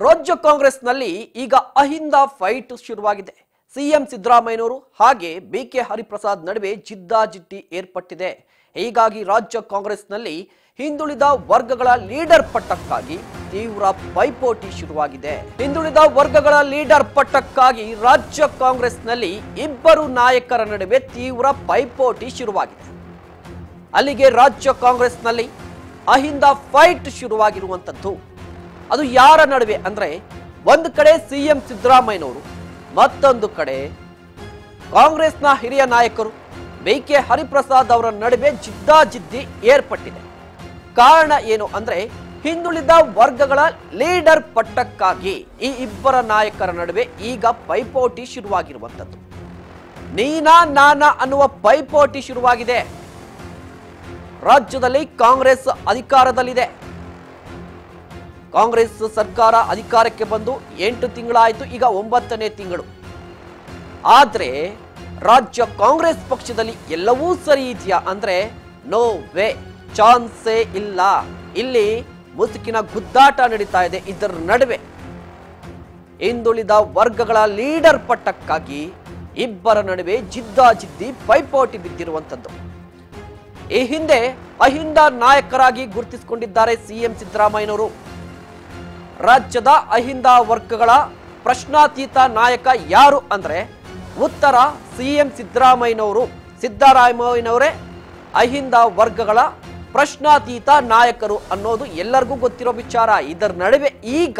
ರಾಜ್ಯ ಕಾಂಗ್ರೆಸ್ನಲ್ಲಿ ಈಗ ಅಹಿಂದ ಫೈಟ್ ಶುರುವಾಗಿದೆ. ಸಿಎಂ ಸಿದ್ದರಾಮಯ್ಯನವರು ಹಾಗೆ ಬಿಕೆ ಹರಿಪ್ರಸಾದ್ ನಡುವೆ ಜಿದ್ದಾಜಿದ್ದಿ ಏರ್ಪಟ್ಟಿದೆ. ಹೀಗಾಗಿ ರಾಜ್ಯ ಕಾಂಗ್ರೆಸ್ನಲ್ಲಿ ಹಿಂದುಳಿದ ವರ್ಗಗಳ ಲೀಡರ್ ಪಟ್ಟಕ್ಕಾಗಿ ತೀವ್ರ ಪೈಪೋಟಿ ಶುರುವಾಗಿದೆ. ಹಿಂದುಳಿದ ವರ್ಗಗಳ ಲೀಡರ್ ಪಟ್ಟಕ್ಕಾಗಿ ರಾಜ್ಯ ಕಾಂಗ್ರೆಸ್ನಲ್ಲಿ ಇಬ್ಬರು ನಾಯಕರ ನಡುವೆ ತೀವ್ರ ಪೈಪೋಟಿ ಶುರುವಾಗಿದೆ. ಅಲ್ಲಿಗೆ ರಾಜ್ಯ ಕಾಂಗ್ರೆಸ್ನಲ್ಲಿ ಅಹಿಂದ ಫೈಟ್ ಶುರುವಾಗಿರುವಂತದ್ದು. ಅದು ಯಾರ ನಡುವೆ ಅಂದ್ರೆ, ಒಂದು ಕಡೆ ಸಿಎಂ ಸಿದ್ದರಾಮಯ್ಯನವರು, ಮತ್ತೊಂದು ಕಡೆ ಕಾಂಗ್ರೆಸ್ನ ಹಿರಿಯ ನಾಯಕರು ಬಿಕೆ ಹರಿಪ್ರಸಾದ್ ಅವರ ನಡುವೆ ಜಿದ್ದಾಜಿದ್ದಿ ಏರ್ಪಟ್ಟಿದೆ. ಕಾರಣ ಏನು ಅಂದ್ರೆ, ಹಿಂದುಳಿದ ವರ್ಗಗಳ ಲೀಡರ್ ಪಟ್ಟಕ್ಕಾಗಿ ಈ ಇಬ್ಬರ ನಾಯಕರ ನಡುವೆ ಈಗ ಪೈಪೋಟಿ ಶುರುವಾಗಿರುವಂತದ್ದು. ನೀನಾ ನಾನಾ ಅನ್ನುವ ಪೈಪೋಟಿ ಶುರುವಾಗಿದೆ. ರಾಜ್ಯದಲ್ಲಿ ಕಾಂಗ್ರೆಸ್ ಅಧಿಕಾರದಲ್ಲಿದೆ. ಕಾಂಗ್ರೆಸ್ ಸರ್ಕಾರ ಅಧಿಕಾರಕ್ಕೆ ಬಂದು 8 ತಿಂಗಳಾಯಿತು, ಈಗ 9ನೇ ತಿಂಗಳು. ಆದ್ರೆ ರಾಜ್ಯ ಕಾಂಗ್ರೆಸ್ ಪಕ್ಷದಲ್ಲಿ ಎಲ್ಲವೂ ಸರಿ ಇದೆಯಾ ಅಂದ್ರೆ ನೋ ವೇ, ಚಾನ್ಸೇ ಇಲ್ಲ. ಇಲ್ಲಿ ಮುಸುಕಿನ ಗುದ್ದಾಟ ನಡೀತಾ ಇದೆ. ಇದರ ನಡುವೆ ಹಿಂದುಳಿದ ವರ್ಗಗಳ ಲೀಡರ್ ಪಟ್ಟಕ್ಕಾಗಿ ಇಬ್ಬರ ನಡುವೆ ಜಿದ್ದಾಜಿದ್ದಿ ಪೈಪೋಟಿ ಬಿದ್ದಿರುವಂತದ್ದು. ಈ ಹಿಂದೆ ಅಹಿಂದ ನಾಯಕರಾಗಿ ಗುರುತಿಸಿಕೊಂಡಿದ್ದಾರೆ ಸಿಎಂ ಸಿದ್ದರಾಮಯ್ಯನವರು. ರಾಜ್ಯದ ಅಹಿಂದ ವರ್ಗಗಳ ಪ್ರಶ್ನಾತೀತ ನಾಯಕ ಯಾರು ಅಂದ್ರೆ ಉತ್ತರ ಸಿಎಂ ಸಿದ್ದರಾಮಯ್ಯನವರು. ಸಿದ್ದರಾಮಯ್ಯನವರೇ ಅಹಿಂದ ವರ್ಗಗಳ ಪ್ರಶ್ನಾತೀತ ನಾಯಕರು ಅನ್ನೋದು ಎಲ್ಲರಿಗೂ ಗೊತ್ತಿರೋ ವಿಚಾರ. ಇದರ ನಡುವೆ ಈಗ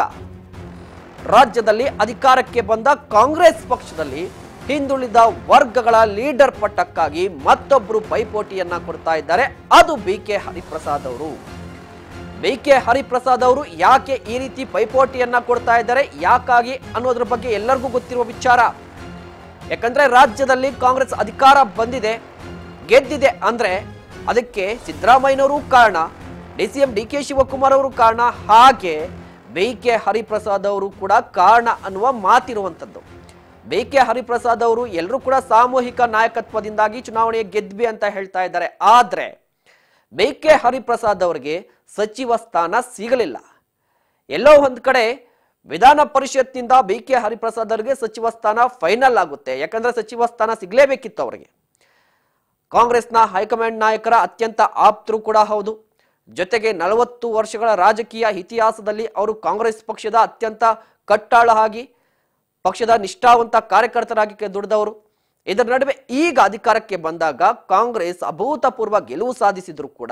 ರಾಜ್ಯದಲ್ಲಿ ಅಧಿಕಾರಕ್ಕೆ ಬಂದ ಕಾಂಗ್ರೆಸ್ ಪಕ್ಷದಲ್ಲಿ ಹಿಂದುಳಿದ ವರ್ಗಗಳ ಲೀಡರ್ ಪಟ್ಟಕ್ಕಾಗಿ ಮತ್ತೊಬ್ಬರು ಪೈಪೋಟಿಯನ್ನ ಕೊಡ್ತಾ ಇದ್ದಾರೆ. ಅದು ಬಿಕೆ ಹರಿಪ್ರಸಾದ್ ಅವರು. ಬಿಕೆ ಹರಿಪ್ರಸಾದ್ ಅವರು ಯಾಕೆ ಈ ರೀತಿ ಪೈಪೋಟಿಯನ್ನ ಕೊಡ್ತಾ ಇದ್ದಾರೆ, ಯಾಕಾಗಿ ಅನ್ನೋದ್ರ ಬಗ್ಗೆ ಎಲ್ಲರಿಗೂ ಗೊತ್ತಿರುವ ವಿಚಾರ. ಯಾಕಂದ್ರೆ ರಾಜ್ಯದಲ್ಲಿ ಕಾಂಗ್ರೆಸ್ ಅಧಿಕಾರ ಬಂದಿದೆ, ಗೆದ್ದಿದೆ ಅಂದ್ರೆ ಅದಕ್ಕೆ ಸಿದ್ದರಾಮಯ್ಯನವರು ಕಾರಣ, ಡಿಸಿಎಂ ಡಿಕೆ ಶಿವಕುಮಾರ್ ಅವರು ಕಾರಣ, ಹಾಗೆ ಬಿಕೆ ಹರಿಪ್ರಸಾದ್ ಅವರು ಕೂಡ ಕಾರಣ ಅನ್ನುವ ಮಾತಿರುವಂತದ್ದು. ಬಿಕೆ ಹರಿಪ್ರಸಾದ್ ಅವರು ಎಲ್ಲರೂ ಕೂಡ ಸಾಮೂಹಿಕ ನಾಯಕತ್ವದಿಂದಾಗಿ ಚುನಾವಣೆ ಗೆದ್ವಿ ಅಂತ ಹೇಳ್ತಾ ಇದ್ದಾರೆ. ಆದ್ರೆ ಬಿಕೆ ಹರಿಪ್ರಸಾದ್ ಅವರಿಗೆ ಸಚಿವ ಸ್ಥಾನ ಸಿಗಲಿಲ್ಲ. ಎಲ್ಲೋ ಒಂದ್ ಕಡೆ ವಿಧಾನ ಪರಿಷತ್ನಿಂದ ಬಿಕೆ ಹರಿಪ್ರಸಾದ್ ಅವರಿಗೆ ಸಚಿವ ಸ್ಥಾನ ಫೈನಲ್ ಆಗುತ್ತೆ. ಯಾಕಂದ್ರೆ ಸಚಿವ ಸ್ಥಾನ ಸಿಗಲೇಬೇಕಿತ್ತು ಅವರಿಗೆ. ಕಾಂಗ್ರೆಸ್ನ ಹೈಕಮಾಂಡ್ ನಾಯಕರ ಅತ್ಯಂತ ಆಪ್ತರು ಕೂಡ ಹೌದು. ಜೊತೆಗೆ 40 ವರ್ಷಗಳ ರಾಜಕೀಯ ಇತಿಹಾಸದಲ್ಲಿ ಅವರು ಕಾಂಗ್ರೆಸ್ ಪಕ್ಷದ ಅತ್ಯಂತ ಕಟ್ಟಾಳ ಆಗಿ ಪಕ್ಷದ ನಿಷ್ಠಾವಂತ ಕಾರ್ಯಕರ್ತರಾಗಿ ದುಡಿದವರು. ಇದರ ನಡುವೆ ಈಗ ಅಧಿಕಾರಕ್ಕೆ ಬಂದಾಗ ಕಾಂಗ್ರೆಸ್ ಅಭೂತಪೂರ್ವ ಗೆಲುವು ಸಾಧಿಸಿದ್ರು ಕೂಡ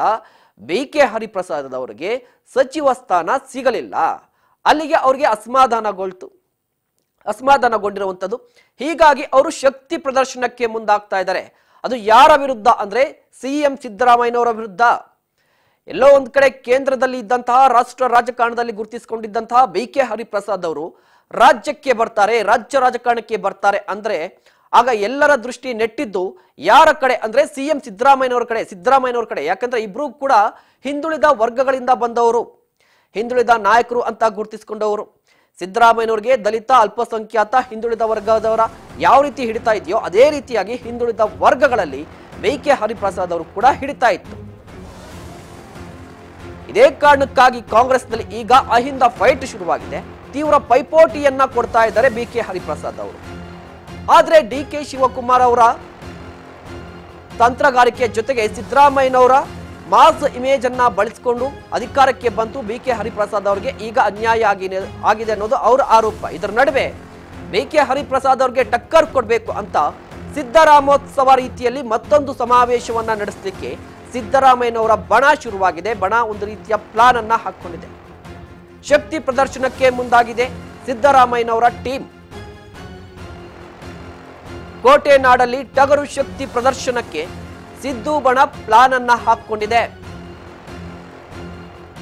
ಬಿಕೆ ಹರಿಪ್ರಸಾದ್ ಅವರಿಗೆ ಸಚಿವ ಸ್ಥಾನ ಸಿಗಲಿಲ್ಲ. ಅಲ್ಲಿಗೆ ಅವರಿಗೆ ಅಸಮಾಧಾನಗೊಂಡಿರುವಂಥದ್ದು. ಹೀಗಾಗಿ ಅವರು ಶಕ್ತಿ ಪ್ರದರ್ಶನಕ್ಕೆ ಮುಂದಾಗ್ತಾ ಇದ್ದಾರೆ. ಅದು ಯಾರ ವಿರುದ್ಧ ಅಂದ್ರೆ ಸಿಎಂ ಸಿದ್ದರಾಮಯ್ಯನವರ ವಿರುದ್ಧ. ಎಲ್ಲೋ ಒಂದ್ ಕಡೆ ಕೇಂದ್ರದಲ್ಲಿ ಇದ್ದಂತಹ ರಾಷ್ಟ್ರ ರಾಜಕಾರಣದಲ್ಲಿ ಗುರುತಿಸಿಕೊಂಡಿದ್ದಂತಹ ಬಿಕೆ ಹರಿಪ್ರಸಾದ್ ಅವರು ರಾಜ್ಯಕ್ಕೆ ಬರ್ತಾರೆ, ರಾಜ್ಯ ರಾಜಕಾರಣಕ್ಕೆ ಬರ್ತಾರೆ ಅಂದ್ರೆ ಆಗ ಎಲ್ಲರ ದೃಷ್ಟಿ ನೆಟ್ಟಿದ್ದು ಯಾರ ಕಡೆ ಅಂದ್ರೆ ಸಿಎಂ ಸಿದ್ದರಾಮಯ್ಯನವರ ಕಡೆ. ಯಾಕಂದ್ರೆ ಇಬ್ರು ಕೂಡ ಹಿಂದುಳಿದ ವರ್ಗಗಳಿಂದ ಬಂದವರು, ಹಿಂದುಳಿದ ನಾಯಕರು ಅಂತ ಗುರುತಿಸಿಕೊಂಡವರು. ಸಿದ್ದರಾಮಯ್ಯನವರಿಗೆ ದಲಿತ, ಅಲ್ಪಸಂಖ್ಯಾತ, ಹಿಂದುಳಿದ ವರ್ಗದವರ ಯಾವ ರೀತಿ ಹಿಡಿತಾ ಇದೆಯೋ ಅದೇ ರೀತಿಯಾಗಿ ಹಿಂದುಳಿದ ವರ್ಗಗಳಲ್ಲಿ ಬಿಕೆ ಹರಿಪ್ರಸಾದ್ ಅವರು ಕೂಡ ಹಿಡಿತಾ ಇತ್ತು. ಇದೇ ಕಾರಣಕ್ಕಾಗಿ ಕಾಂಗ್ರೆಸ್ನಲ್ಲಿ ಈಗ ಅಹಿಂದ ಫೈಟ್ ಶುರುವಾಗಿದೆ. ತೀವ್ರ ಪೈಪೋಟಿಯನ್ನ ಕೊಡ್ತಾ ಇದ್ದಾರೆ ಬಿಕೆ ಹರಿಪ್ರಸಾದ್ ಅವರು. ಆದ್ರೆ ಡಿಕೆ ಶಿವಕುಮಾರ್ ಅವರ ತಂತ್ರಗಾರಿಕೆ ಜೊತೆಗೆ ಸಿದ್ದರಾಮಯ್ಯನವರ ಮಾಸ್ ಇಮೇಜ್ ಅನ್ನ ಬಳಸಿಕೊಂಡು ಅಧಿಕಾರಕ್ಕೆ ಬಂತು ಬಿಕೆ ಹರಿಪ್ರಸಾದ್ ಅವರಿಗೆ ಈಗ ಅನ್ಯಾಯ ಆಗಿದೆ ಅನ್ನೋದು ಅವರ ಆರೋಪ. ಇದರ ನಡುವೆ ಬಿಕೆ ಹರಿಪ್ರಸಾದ್ ಅವರಿಗೆ ಟಕ್ಕರ್ ಕೊಡಬೇಕು ಅಂತ ಸಿದ್ದರಾಮೋತ್ಸವ ರೀತಿಯಲ್ಲಿ ಮತ್ತೊಂದು ಸಮಾವೇಶವನ್ನ ನಡೆಸಲಿಕ್ಕೆ ಸಿದ್ದರಾಮಯ್ಯನವರ ಬಣ ಶುರುವಾಗಿದೆ. ಬಣ ಒಂದು ರೀತಿಯ ಪ್ಲಾನ್ ಅನ್ನ ಹಾಕೊಂಡಿದೆ. ಶಕ್ತಿ ಪ್ರದರ್ಶನಕ್ಕೆ ಮುಂದಾಗಿದೆ ಸಿದ್ದರಾಮಯ್ಯನವರ ಟೀಮ್. ಕೋಟೆ ನಾಡಲ್ಲಿ ಟಗರು ಶಕ್ತಿ ಪ್ರದರ್ಶನಕ್ಕೆ ಸಿದ್ದು ಬಣ ಪ್ಲಾನ್ ಅನ್ನ ಹಾಕೊಂಡಿದೆ.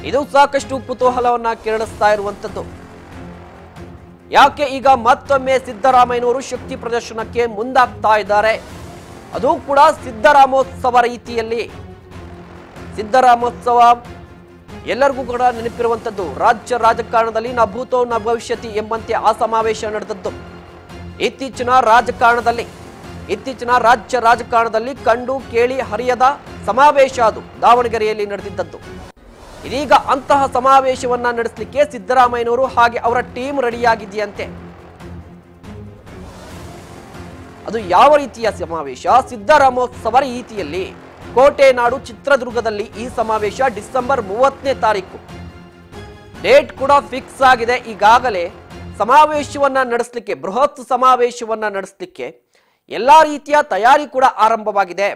ಇದು ಸಾಕಷ್ಟು ಕುತೂಹಲವನ್ನ ಕೆರಳಿಸ್ತಾ ಇರುವಂತದ್ದು. ಯಾಕೆ ಈಗ ಮತ್ತೊಮ್ಮೆ ಸಿದ್ದರಾಮಯ್ಯನವರು ಶಕ್ತಿ ಪ್ರದರ್ಶನಕ್ಕೆ ಮುಂದಾಗ್ತಾ ಇದ್ದಾರೆ, ಅದು ಕೂಡ ಸಿದ್ದರಾಮೋತ್ಸವ ರೀತಿಯಲ್ಲಿ. ಸಿದ್ದರಾಮೋತ್ಸವ ಎಲ್ಲರಿಗೂ ಕೂಡ ನೆನಪಿರುವಂತದ್ದು. ರಾಜ್ಯ ರಾಜಕಾರಣದಲ್ಲಿ ನ ಭೂತೋ ನ ಭವಿಷ್ಯತಿ ಎಂಬಂತೆ ಆ ಸಮಾವೇಶ ನಡೆದದ್ದು. ಇತ್ತೀಚಿನ ರಾಜ್ಯ ರಾಜಕಾರಣದಲ್ಲಿ ಕಂಡು ಕೇಳಿ ಹರಿಯದ ಸಮಾವೇಶ ಅದು ದಾವಣಗೆರೆಯಲ್ಲಿ ನಡೆದಿದ್ದದ್ದು. ಇದೀಗ ಅಂತಹ ಸಮಾವೇಶವನ್ನ ನಡೆಸಲಿಕ್ಕೆ ಸಿದ್ದರಾಮಯ್ಯನವರು ಹಾಗೆ ಅವರ ಟೀಮ್ ರೆಡಿಯಾಗಿದೆಯಂತೆ. ಅದು ಯಾವ ರೀತಿಯ ಸಮಾವೇಶ? ಸಿದ್ದರಾಮೋತ್ಸವ ರೀತಿಯಲ್ಲಿ ಕೋಟೆ ನಾಡು ಚಿತ್ರದುರ್ಗದಲ್ಲಿ ಈ ಸಮಾವೇಶ ಡಿಸೆಂಬರ್ 30ನೇ ತಾರೀಕು. ಡೇಟ್ ಕೂಡ ಫಿಕ್ಸ್ ಆಗಿದೆ. ಈಗಾಗಲೇ ಸಮಾವೇಶವನ್ನ ನಡೆಸಲಿಕ್ಕೆ, ಬೃಹತ್ ಸಮಾವೇಶವನ್ನ ನಡೆಸಲಿಕ್ಕೆ ಎಲ್ಲಾ ರೀತಿಯ ತಯಾರಿ ಕೂಡ ಆರಂಭವಾಗಿದೆ.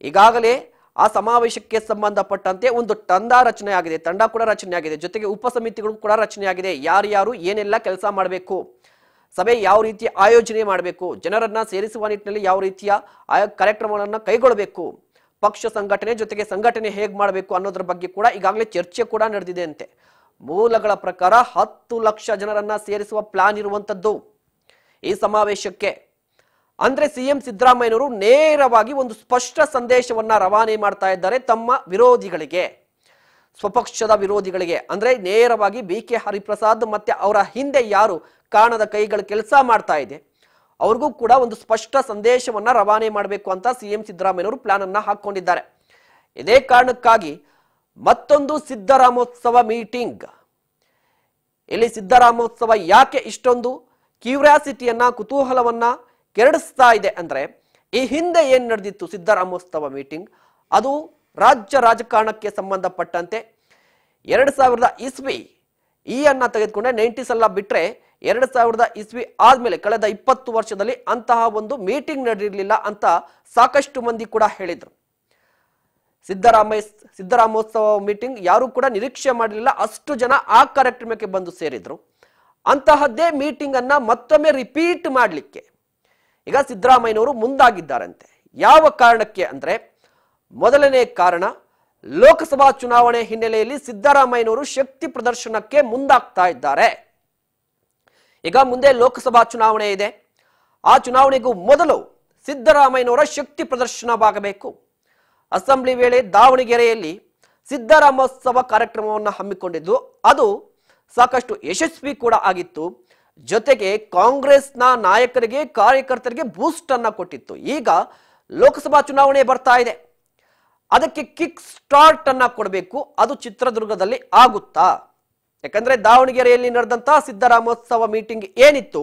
ಈಗಾಗಲೇ ಆ ಸಮಾವೇಶಕ್ಕೆ ಸಂಬಂಧಪಟ್ಟಂತೆ ಒಂದು ತಂಡ ರಚನೆ ಆಗಿದೆ, ತಂಡ ಕೂಡ ರಚನೆ ಆಗಿದೆ, ಜೊತೆಗೆ ಉಪಸಮಿತಿಗಳು ಕೂಡ ರಚನೆ ಆಗಿದೆ. ಯಾರ್ಯಾರು ಏನೆಲ್ಲ ಕೆಲಸ ಮಾಡಬೇಕು, ಸಭೆ ಯಾವ ರೀತಿ ಆಯೋಜನೆ ಮಾಡಬೇಕು, ಜನರನ್ನ ಸೇರಿಸುವ ನಿಟ್ಟಿನಲ್ಲಿ ಯಾವ ರೀತಿಯ ಕಾರ್ಯಕ್ರಮಗಳನ್ನ ಕೈಗೊಳ್ಳಬೇಕು, ಪಕ್ಷ ಸಂಘಟನೆ ಜೊತೆಗೆ ಸಂಘಟನೆ ಹೇಗೆ ಮಾಡಬೇಕು ಅನ್ನೋದ್ರ ಬಗ್ಗೆ ಕೂಡ ಈಗಾಗಲೇ ಚರ್ಚೆ ಕೂಡ ನಡೆದಿದೆ ಅಂತೆ. ಮೂಲಗಳ ಪ್ರಕಾರ 10 ಲಕ್ಷ ಜನರನ್ನ ಸೇರಿಸುವ ಪ್ಲಾನ್ ಇರುವಂತದ್ದು ಈ ಸಮಾವೇಶಕ್ಕೆ. ಅಂದ್ರೆ ಸಿಎಂ ಸಿದ್ದರಾಮಯ್ಯನವರು ನೇರವಾಗಿ ಒಂದು ಸ್ಪಷ್ಟ ಸಂದೇಶವನ್ನ ರವಾನೆ ಮಾಡ್ತಾ ಇದ್ದಾರೆ ತಮ್ಮ ವಿರೋಧಿಗಳಿಗೆ, ಸ್ವಪಕ್ಷದ ವಿರೋಧಿಗಳಿಗೆ. ಅಂದ್ರೆ ನೇರವಾಗಿ BK ಹರಿಪ್ರಸಾದ್ ಮತ್ತೆ ಅವರ ಹಿಂದೆ ಯಾರು ಕಾಣದ ಕೈಗಳು ಕೆಲಸ ಮಾಡ್ತಾ ಇದೆ ಅವ್ರಿಗೂ ಕೂಡ ಒಂದು ಸ್ಪಷ್ಟ ಸಂದೇಶವನ್ನ ರವಾನೆ ಮಾಡಬೇಕು ಅಂತ ಸಿಎಂ ಸಿದ್ದರಾಮಯ್ಯನವರು ಪ್ಲಾನ್ ಅನ್ನ ಹಾಕೊಂಡಿದ್ದಾರೆ. ಇದೇ ಕಾರಣಕ್ಕಾಗಿ ಮತ್ತೊಂದು ಸಿದ್ದರಾಮೋತ್ಸವ ಮೀಟಿಂಗ್. ಇಲ್ಲಿ ಸಿದ್ದರಾಮೋತ್ಸವ ಯಾಕೆ ಇಷ್ಟೊಂದು ಕ್ಯೂರಿಯಾಸಿಟಿಯನ್ನ, ಕುತೂಹಲವನ್ನ ಕೆರಳಿಸ್ತಾ ಇದೆ ಅಂದ್ರೆ, ಈ ಹಿಂದೆ ಏನ್ ನಡೆದಿತ್ತು ಸಿದ್ದರಾಮೋತ್ಸವ ಮೀಟಿಂಗ್, ಅದು ರಾಜ್ಯ ರಾಜಕಾರಣಕ್ಕೆ ಸಂಬಂಧಪಟ್ಟಂತೆ 2000 ಇಸ್ವಿ ಅನ್ನ ತೆಗೆದುಕೊಂಡೆ 90s ಎಲ್ಲ ಬಿಟ್ರೆ 2000 ಇಸ್ವಿ ಆದ್ಮೇಲೆ ಕಳೆದ 20 ವರ್ಷದಲ್ಲಿ ಅಂತಹ ಒಂದು ಮೀಟಿಂಗ್ ನಡೆದಿರಲಿಲ್ಲ ಅಂತ ಸಾಕಷ್ಟು ಮಂದಿ ಕೂಡ ಹೇಳಿದ್ರು. ಸಿದ್ದರಾಮೋತ್ಸವ ಮೀಟಿಂಗ್ ಯಾರು ಕೂಡ ನಿರೀಕ್ಷೆ ಮಾಡಲಿಲ್ಲ, ಅಷ್ಟು ಜನ ಆ ಕಾರ್ಯಕ್ರಮಕ್ಕೆ ಬಂದು ಸೇರಿದ್ರು. ಅಂತಹದ್ದೇ ಮೀಟಿಂಗ್ ಅನ್ನ ಮತ್ತೊಮ್ಮೆ ರಿಪೀಟ್ ಮಾಡಲಿಕ್ಕೆ ಈಗ ಸಿದ್ದರಾಮಯ್ಯನವರು ಮುಂದಾಗಿದ್ದಾರಂತೆ. ಯಾವ ಕಾರಣಕ್ಕೆ ಅಂದ್ರೆ, ಮೊದಲನೇ ಕಾರಣ ಲೋಕಸಭಾ ಚುನಾವಣೆ ಹಿನ್ನೆಲೆಯಲ್ಲಿ ಸಿದ್ದರಾಮಯ್ಯನವರು ಶಕ್ತಿ ಪ್ರದರ್ಶನಕ್ಕೆ ಮುಂದಾಗ್ತಾ ಇದ್ದಾರೆ. ಈಗ ಮುಂದೆ ಲೋಕಸಭಾ ಚುನಾವಣೆ ಇದೆ. ಆ ಚುನಾವಣೆಗೂ ಮೊದಲು ಸಿದ್ದರಾಮಯ್ಯನವರ ಶಕ್ತಿ ಪ್ರದರ್ಶನವಾಗಬೇಕು. ಅಸೆಂಬ್ಲಿ ವೇಳೆ ದಾವಣಗೆರೆಯಲ್ಲಿ ಸಿದ್ದರಾಮೋತ್ಸವ ಕಾರ್ಯಕ್ರಮವನ್ನು ಹಮ್ಮಿಕೊಂಡಿದ್ದು, ಅದು ಸಾಕಷ್ಟು ಯಶಸ್ವಿ ಕೂಡ ಆಗಿತ್ತು. ಜೊತೆಗೆ ಕಾಂಗ್ರೆಸ್ನ ನಾಯಕರಿಗೆ, ಕಾರ್ಯಕರ್ತರಿಗೆ ಬೂಸ್ಟ್ ಅನ್ನ ಕೊಟ್ಟಿತ್ತು. ಈಗ ಲೋಕಸಭಾ ಚುನಾವಣೆ ಬರ್ತಾ ಇದೆ, ಅದಕ್ಕೆ ಕಿಕ್ ಸ್ಟಾರ್ಟ್ ಅನ್ನ ಕೊಡಬೇಕು. ಅದು ಚಿತ್ರದುರ್ಗದಲ್ಲಿ ಆಗುತ್ತಾ? ಯಾಕಂದ್ರೆ ದಾವಣಗೆರೆಯಲ್ಲಿ ನಡೆದಂತಹ ಸಿದ್ದರಾಮೋತ್ಸವ ಮೀಟಿಂಗ್ ಏನಿತ್ತು,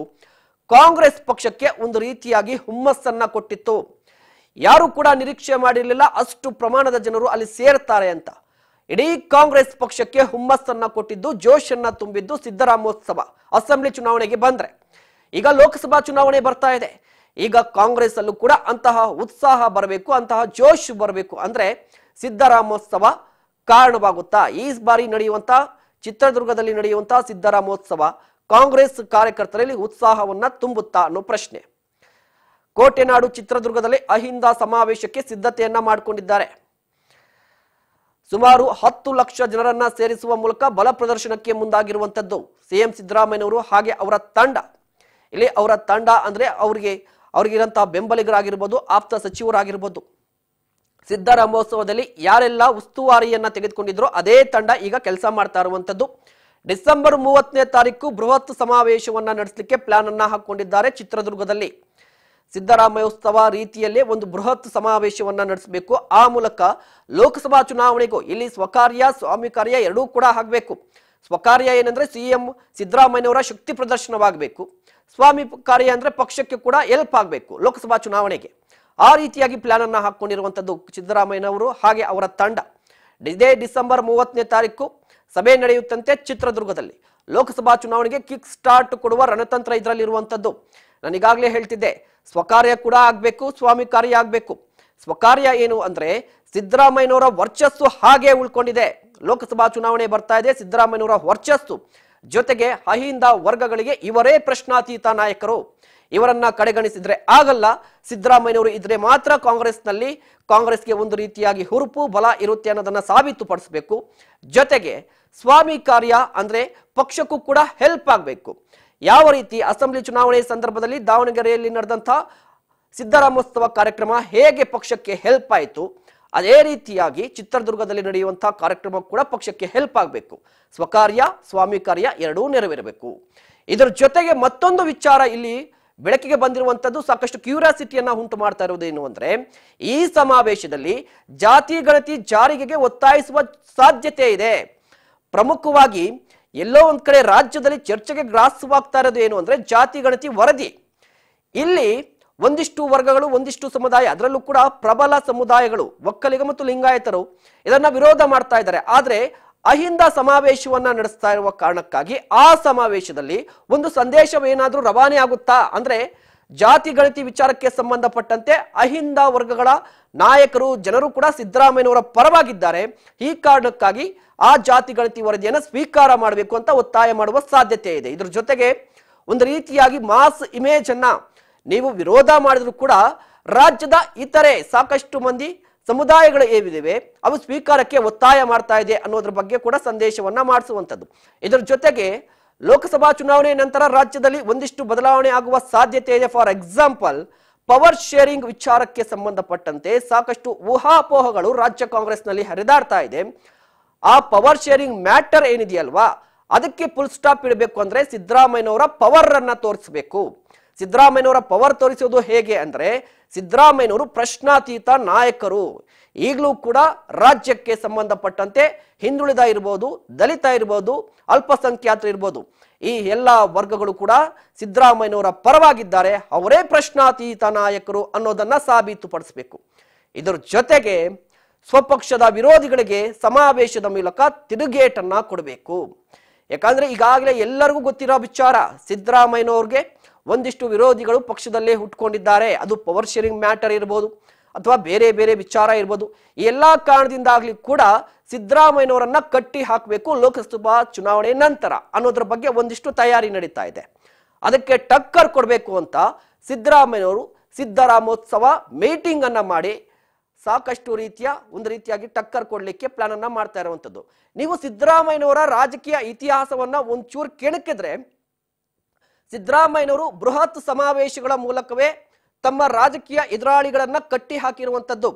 ಕಾಂಗ್ರೆಸ್ ಪಕ್ಷಕ್ಕೆ ಒಂದು ರೀತಿಯಾಗಿ ಹುಮ್ಮಸ್ಸನ್ನ ಕೊಟ್ಟಿತ್ತು. ಯಾರು ಕೂಡ ನಿರೀಕ್ಷೆ ಮಾಡಿರಲಿಲ್ಲ ಅಷ್ಟು ಪ್ರಮಾಣದ ಜನರು ಅಲ್ಲಿ ಸೇರ್ತಾರೆ ಅಂತ. ಇಡೀ ಕಾಂಗ್ರೆಸ್ ಪಕ್ಷಕ್ಕೆ ಹುಮ್ಮಸ್ಸನ್ನ ಕೊಟ್ಟಿದ್ದು, ಜೋಶನ್ನ ತುಂಬಿದ್ದು ಸಿದ್ದರಾಮೋತ್ಸವ. ಅಸೆಂಬ್ಲಿ ಚುನಾವಣೆಗೆ ಬಂದ್ರೆ, ಈಗ ಲೋಕಸಭಾ ಚುನಾವಣೆ ಬರ್ತಾ ಇದೆ. ಈಗ ಕಾಂಗ್ರೆಸ್ ಅಲ್ಲೂ ಕೂಡ ಅಂತಹ ಉತ್ಸಾಹ ಬರಬೇಕು, ಅಂತಹ ಜೋಶ್ ಬರಬೇಕು ಅಂದ್ರೆ ಸಿದ್ದರಾಮೋತ್ಸವ ಕಾರಣವಾಗುತ್ತಾ? ಈ ಬಾರಿ ನಡೆಯುವಂತಹ ಚಿತ್ರದುರ್ಗದಲ್ಲಿ ನಡೆಯುವಂತಹ ಸಿದ್ದರಾಮೋತ್ಸವ ಕಾಂಗ್ರೆಸ್ ಕಾರ್ಯಕರ್ತರಲ್ಲಿ ಉತ್ಸಾಹವನ್ನ ತುಂಬುತ್ತಾ ಅನ್ನೋ ಪ್ರಶ್ನೆ. ಕೋಟೆನಾಡು ಚಿತ್ರದುರ್ಗದಲ್ಲಿ ಅಹಿಂದ ಸಮಾವೇಶಕ್ಕೆ ಸಿದ್ಧತೆಯನ್ನ ಮಾಡಿಕೊಂಡಿದ್ದಾರೆ. ಸುಮಾರು 10 ಲಕ್ಷ ಜನರನ್ನ ಸೇರಿಸುವ ಮೂಲಕ ಬಲ ಪ್ರದರ್ಶನಕ್ಕೆ ಮುಂದಾಗಿರುವಂತದ್ದು ಸಿಎಂ ಸಿದ್ದರಾಮಯ್ಯನವರು ಹಾಗೆ ಅವರ ತಂಡ. ಇಲ್ಲಿ ಅವರ ತಂಡ ಅಂದ್ರೆ ಅವ್ರಿಗಿರಂತಹ ಬೆಂಬಲಿಗರಾಗಿರ್ಬೋದು, ಆಪ್ತ ಸಚಿವರಾಗಿರ್ಬೋದು. ಸಿದ್ದರಾಮೋತ್ಸವದಲ್ಲಿ ಯಾರೆಲ್ಲ ಉಸ್ತುವಾರಿಯನ್ನ ತೆಗೆದುಕೊಂಡಿದ್ರು ಅದೇ ತಂಡ ಈಗ ಕೆಲಸ ಮಾಡ್ತಾ ಇರುವಂತದ್ದು. ಡಿಸೆಂಬರ್ 30ನೇ ತಾರೀಕು ಬೃಹತ್ ಸಮಾವೇಶವನ್ನ ನಡೆಸಲಿಕ್ಕೆ ಪ್ಲಾನ್ ಅನ್ನ ಹಾಕೊಂಡಿದ್ದಾರೆ. ಚಿತ್ರದುರ್ಗದಲ್ಲಿ ಸಿದ್ದರಾಮೋತ್ಸವ ರೀತಿಯಲ್ಲೇ ಒಂದು ಬೃಹತ್ ಸಮಾವೇಶವನ್ನ ನಡೆಸಬೇಕು. ಆ ಮೂಲಕ ಲೋಕಸಭಾ ಚುನಾವಣೆಗೂ ಇಲ್ಲಿ ಸ್ವಕಾರ್ಯ, ಸ್ವಾಮಿ ಕಾರ್ಯ ಎರಡೂ ಕೂಡ ಆಗಬೇಕು. ಸ್ವಕಾರ್ಯ ಏನಂದ್ರೆ ಸಿಎಂ ಸಿದ್ದರಾಮಯ್ಯನವರ ಶಕ್ತಿ ಪ್ರದರ್ಶನವಾಗಬೇಕು. ಸ್ವಾಮಿ ಕಾರ್ಯ ಅಂದ್ರೆ ಪಕ್ಷಕ್ಕೆ ಕೂಡ ಹೆಲ್ಪ್ ಆಗಬೇಕು ಲೋಕಸಭಾ ಚುನಾವಣೆಗೆ. ಆ ರೀತಿಯಾಗಿ ಪ್ಲಾನ್ ಅನ್ನ ಹಾಕೊಂಡಿರುವಂತದ್ದು ಸಿದ್ದರಾಮಯ್ಯನವರು ಹಾಗೆ ಅವರ ತಂಡ. ಇದೇ ಡಿಸೆಂಬರ್ 30ನೇ ತಾರೀಕು ಸಭೆ ನಡೆಯುತ್ತಂತೆ ಚಿತ್ರದುರ್ಗದಲ್ಲಿ. ಲೋಕಸಭಾ ಚುನಾವಣೆಗೆ ಕಿಕ್ ಸ್ಟಾರ್ಟ್ ಕೊಡುವ ರಣತಂತ್ರ ಇದರಲ್ಲಿರುವಂತದ್ದು. ನಾನು ಈಗಾಗಲೇ ಹೇಳ್ತಿದ್ದೆ, ಸ್ವಕಾರ್ಯ ಕೂಡ ಆಗ್ಬೇಕು, ಸ್ವಾಮಿ ಕಾರ್ಯ ಆಗ್ಬೇಕು. ಸ್ವಕಾರ್ಯ ಏನು ಅಂದ್ರೆ ಸಿದ್ದರಾಮಯ್ಯನವರ ವರ್ಚಸ್ಸು ಹಾಗೆ ಉಳ್ಕೊಂಡಿದೆ. ಲೋಕಸಭಾ ಚುನಾವಣೆ ಬರ್ತಾ ಇದೆ, ಸಿದ್ದರಾಮಯ್ಯನವರ ವರ್ಚಸ್ಸು ಜೊತೆಗೆ ಅಹಿಂದ ವರ್ಗಗಳಿಗೆ ಇವರೇ ಪ್ರಶ್ನಾತೀತ ನಾಯಕರು. ಇವರನ್ನ ಕಡೆಗಣಿಸಿದ್ರೆ ಆಗಲ್ಲ. ಸಿದ್ದರಾಮಯ್ಯನವರು ಇದ್ರೆ ಮಾತ್ರ ಕಾಂಗ್ರೆಸ್ಗೆ ಒಂದು ರೀತಿಯಾಗಿ ಹುರುಪು ಬಲ ಇರುತ್ತೆ ಅನ್ನೋದನ್ನ ಸಾಬೀತುಪಡಿಸಬೇಕು. ಜೊತೆಗೆ ಸ್ವಾಮಿ ಕಾರ್ಯ ಅಂದ್ರೆ ಪಕ್ಷಕ್ಕೂ ಕೂಡ ಹೆಲ್ಪ್ ಆಗಬೇಕು. ಯಾವ ರೀತಿ ಅಸೆಂಬ್ಲಿ ಚುನಾವಣೆ ಸಂದರ್ಭದಲ್ಲಿ ದಾವಣಗೆರೆಯಲ್ಲಿ ನಡೆದಂತಹ ಸಿದ್ದರಾಮೋತ್ಸವ ಕಾರ್ಯಕ್ರಮ ಹೇಗೆ ಪಕ್ಷಕ್ಕೆ ಹೆಲ್ಪ್ ಆಯಿತು, ಅದೇ ರೀತಿಯಾಗಿ ಚಿತ್ರದುರ್ಗದಲ್ಲಿ ನಡೆಯುವಂತಹ ಕಾರ್ಯಕ್ರಮ ಕೂಡ ಪಕ್ಷಕ್ಕೆ ಹೆಲ್ಪ್ ಆಗಬೇಕು. ಸ್ವಕಾರ್ಯ, ಸ್ವಾಮಿ ಕಾರ್ಯ ಎರಡೂ ನೆರವೇರಬೇಕು. ಇದರ ಜೊತೆಗೆ ಮತ್ತೊಂದು ವಿಚಾರ ಇಲ್ಲಿ ಬೆಳಕಿಗೆ ಬಂದಿರುವಂತದ್ದು ಸಾಕಷ್ಟು ಕ್ಯೂರಿಯಾಸಿಟಿಯನ್ನ ಉಂಟು ಮಾಡ್ತಾ ಇರೋದೇನು ಅಂದ್ರೆ ಈ ಸಮಾವೇಶದಲ್ಲಿ ಜಾತಿ ಗಣತಿ ಜಾರಿಗೆ ಒತ್ತಾಯಿಸುವ ಸಾಧ್ಯತೆ ಇದೆ. ಪ್ರಮುಖವಾಗಿ ಎಲ್ಲೋ ಒಂದ್ ಕಡೆ ರಾಜ್ಯದಲ್ಲಿ ಚರ್ಚೆಗೆ ಗ್ರಾಸವಾಗ್ತಾ ಇರೋದು ಏನು ಅಂದ್ರೆ ಜಾತಿ ಗಣತಿ ವರದಿ. ಇಲ್ಲಿ ಒಂದಿಷ್ಟು ವರ್ಗಗಳು, ಒಂದಿಷ್ಟು ಸಮುದಾಯ, ಅದರಲ್ಲೂ ಕೂಡ ಪ್ರಬಲ ಸಮುದಾಯಗಳು, ಒಕ್ಕಲಿಗ ಮತ್ತು ಲಿಂಗಾಯತರು ಇದನ್ನ ವಿರೋಧ ಮಾಡ್ತಾ ಇದ್ದಾರೆ. ಆದ್ರೆ ಅಹಿಂದ ಸಮಾವೇಶವನ್ನ ನಡೆಸ್ತಾ ಇರುವ ಕಾರಣಕ್ಕಾಗಿ ಆ ಸಮಾವೇಶದಲ್ಲಿ ಒಂದು ಸಂದೇಶವೇನಾದ್ರೂ ರವಾನೆ ಆಗುತ್ತಾ ಅಂದ್ರೆ ಜಾತಿ ಗಣತಿ ವಿಚಾರಕ್ಕೆ ಸಂಬಂಧಪಟ್ಟಂತೆ ಅಹಿಂದ ವರ್ಗಗಳ ನಾಯಕರು, ಜನರು ಕೂಡ ಸಿದ್ದರಾಮಯ್ಯನವರ ಪರವಾಗಿದ್ದಾರೆ. ಈ ಕಾರಣಕ್ಕಾಗಿ ಆ ಜಾತಿ ಗಣತಿ ವರದಿಯನ್ನು ಸ್ವೀಕಾರ ಮಾಡಬೇಕು ಅಂತ ಒತ್ತಾಯ ಮಾಡುವ ಸಾಧ್ಯತೆ ಇದೆ. ಇದ್ರ ಜೊತೆಗೆ ಒಂದು ರೀತಿಯಾಗಿ ಮಾಸ್ ಇಮೇಜ್ ಅನ್ನ ನೀವು ವಿರೋಧ ಮಾಡಿದ್ರು ಕೂಡ ರಾಜ್ಯದ ಇತರೆ ಸಾಕಷ್ಟು ಮಂದಿ ಸಮುದಾಯಗಳು ಏವಿವೆ ಅವು ಸ್ವೀಕಾರಕ್ಕೆ ಒತ್ತಾಯ ಮಾಡ್ತಾ ಇದೆ ಅನ್ನೋದ್ರ ಬಗ್ಗೆ ಕೂಡ ಸಂದೇಶವನ್ನ ಮಾಡಿಸುವಂಥದ್ದು. ಇದರ ಜೊತೆಗೆ ಲೋಕಸಭಾ ಚುನಾವಣೆ ನಂತರ ರಾಜ್ಯದಲ್ಲಿ ಒಂದಿಷ್ಟು ಬದಲಾವಣೆ ಆಗುವ ಸಾಧ್ಯತೆ ಇದೆ. ಫಾರ್ ಎಕ್ಸಾಂಪಲ್, ಪವರ್ ಶೇರಿಂಗ್ ವಿಚಾರಕ್ಕೆ ಸಂಬಂಧಪಟ್ಟಂತೆ ಸಾಕಷ್ಟು ಊಹಾಪೋಹಗಳು ರಾಜ್ಯ ಕಾಂಗ್ರೆಸ್ನಲ್ಲಿ ಹರಿದಾಡ್ತಾ ಇದೆ. ಆ ಪವರ್ ಶೇರಿಂಗ್ ಮ್ಯಾಟರ್ ಏನಿದೆಯಲ್ವಾ, ಅದಕ್ಕೆ ಫುಲ್ ಸ್ಟಾಪ್ ಇಡಬೇಕು ಅಂದ್ರೆ ಸಿದ್ದರಾಮಯ್ಯನವರ ಪವರ್ ಅನ್ನ ತೋರಿಸಬೇಕು. ಸಿದ್ದರಾಮಯ್ಯನವರ ಪವರ್ ತೋರಿಸೋದು ಹೇಗೆ ಅಂದ್ರೆ ಸಿದ್ದರಾಮಯ್ಯನವರು ಪ್ರಶ್ನಾತೀತ ನಾಯಕರು. ಈಗಲೂ ಕೂಡ ರಾಜ್ಯಕ್ಕೆ ಸಂಬಂಧಪಟ್ಟಂತೆ ಹಿಂದುಳಿದ ಇರ್ಬೋದು, ದಲಿತ ಇರ್ಬೋದು, ಅಲ್ಪಸಂಖ್ಯಾತರು ಇರ್ಬೋದು, ಈ ಎಲ್ಲ ವರ್ಗಗಳು ಕೂಡ ಸಿದ್ದರಾಮಯ್ಯನವರ ಪರವಾಗಿದ್ದಾರೆ. ಅವರೇ ಪ್ರಶ್ನಾತೀತ ನಾಯಕರು ಅನ್ನೋದನ್ನ ಸಾಬೀತುಪಡಿಸಬೇಕು. ಇದರ ಜೊತೆಗೆ ಸ್ವಪಕ್ಷದ ವಿರೋಧಿಗಳಿಗೆ ಸಮಾವೇಶದ ಮೂಲಕ ತಿರುಗೇಟನ್ನ ಕೊಡಬೇಕು. ಯಾಕಂದ್ರೆ ಈಗಾಗಲೇ ಎಲ್ಲರಿಗೂ ಗೊತ್ತಿರೋ ವಿಚಾರ, ಸಿದ್ದರಾಮಯ್ಯನವ್ರಿಗೆ ಒಂದಿಷ್ಟು ವಿರೋಧಿಗಳು ಪಕ್ಷದಲ್ಲೇ ಹುಟ್ಕೊಂಡಿದ್ದಾರೆ. ಅದು ಪವರ್ ಶೇರಿಂಗ್ ಮ್ಯಾಟರ್ ಇರ್ಬೋದು ಅಥವಾ ಬೇರೆ ಬೇರೆ ವಿಚಾರ ಇರ್ಬೋದು. ಈ ಎಲ್ಲಾ ಕಾರಣದಿಂದಾಗ್ಲಿ ಕೂಡ ಸಿದ್ದರಾಮಯ್ಯನವರನ್ನ ಕಟ್ಟಿ ಹಾಕಬೇಕು ಲೋಕಸಭಾ ಚುನಾವಣೆ ನಂತರ ಅನ್ನೋದ್ರ ಬಗ್ಗೆ ಒಂದಿಷ್ಟು ತಯಾರಿ ನಡೀತಾ ಇದೆ. ಅದಕ್ಕೆ ಟಕ್ಕರ್ ಕೊಡಬೇಕು ಅಂತ ಸಿದ್ದರಾಮಯ್ಯನವರು ಸಿದ್ದರಾಮೋತ್ಸವ ಮೀಟಿಂಗ್ ಅನ್ನ ಮಾಡಿ ಸಾಕಷ್ಟು ಒಂದು ರೀತಿಯಾಗಿ ಟಕ್ಕರ್ ಕೊಡ್ಲಿಕ್ಕೆ ಪ್ಲಾನ್ ಅನ್ನ ಮಾಡ್ತಾ ಇರುವಂತದ್ದು. ನೀವು ಸಿದ್ದರಾಮಯ್ಯನವರ ರಾಜಕೀಯ ಇತಿಹಾಸವನ್ನ ಒಂಚೂರು ಕೆಣಕಿದ್ರೆ ಸಿದ್ದರಾಮಯ್ಯನವರು ಬೃಹತ್ ಸಮಾವೇಶಗಳ ಮೂಲಕವೇ ತಮ್ಮ ರಾಜಕೀಯ ಎದುರಾಳಿಗಳನ್ನ ಕಟ್ಟಿ ಹಾಕಿರುವಂತದ್ದು.